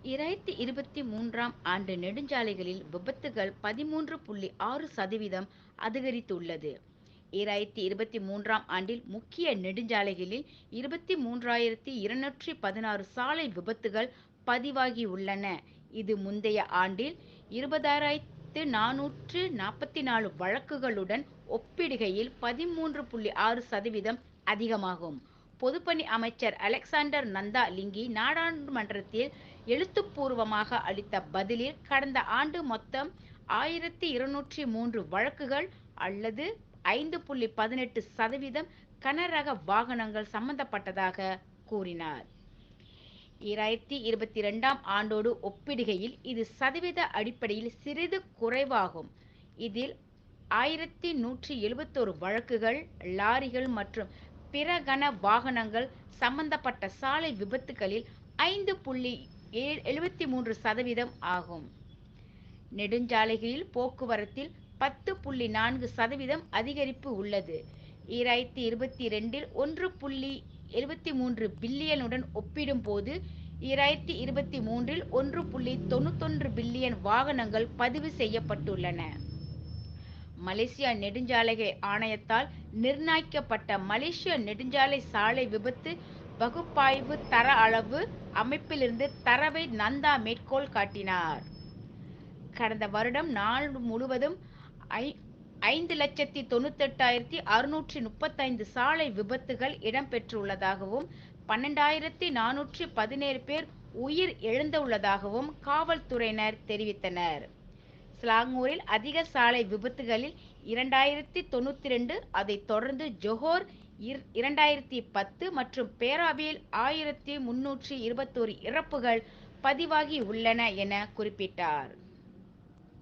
2023ஆம் ஆண்டு நெடுஞ்சாலைகளில் விபத்துகள் 13.6% அதிகரித்துள்ளது. 2023ஆம் ஆண்டில் முக்கிய நெடுஞ்சாலைகளில் 23,216 சாலை விபத்துகள் பதிவாகியுள்ளன. இது முந்தைய ஆண்டில் 20,444 வழக்குகளுடன் ஒப்பிடுகையில் 13.6% அதிகமாகும். பொதுப்பணி அமைச்சர் அலெக்சாண்டர் நந்தா லிங்கி நாடாளுமன்றத்தில் எழுத்துப்பூர்வமாக அளித்த பதிலில், கடந்த ஆண்டு மொத்தம் 1,203 வழக்குகள் அல்லது 5.18% கனரக வாகனங்கள் சம்பந்தப்பட்டதாக கூறினார். 2022ஆம் ஆண்டோடு ஒப்பிடுகையில் இது சதவீத அடிப்படையில் சிறிது குறைவாகும். இதில் 1,171 வழக்குகள் லாரிகள் மற்றும் பிற கன வாகனங்கள் சம்பந்தப்பட்ட சாலை விபத்துகளில் 5.73% ஆகும். நெடுஞ்சாலைகளில் போக்குவரத்தில் 10.4% அதிகரிப்பு உள்ளது. 2022இல் 1.73 பில்லியனுடன் ஒப்பிடும்போது 2023இல் 1.91 பில்லியன் வாகனங்கள் பதிவு செய்யப்பட்டுள்ளன. மலேசிய நெடுஞ்சாலைகள் ஆணையத்தால் நிர்ணயிக்கப்பட்ட மலேசிய நெடுஞ்சாலை சாலை விபத்து பகுப்பாய்வு தர அளவு அமைப்பிலிருந்து தரவை நந்தா மேற்கோள் காட்டினார். கடந்த வருடம் நாள் முழுவதும் 5,98,635 சாலை விபத்துகள் இடம்பெற்றுள்ளதாகவும் 12,417 பேர் உயிர் இழந்துள்ளதாகவும் காவல்துறையினர் தெரிவித்தனர். சிலாங்கூரில் அதிக சாலை விபத்துகளில் 2,092, அதைத் தொடர்ந்து ஜொஹோர் 2,010 மற்றும் பேராவில் 1,321 இறப்புகள் பதிவாகியுள்ளன என குறிப்பிட்டார்.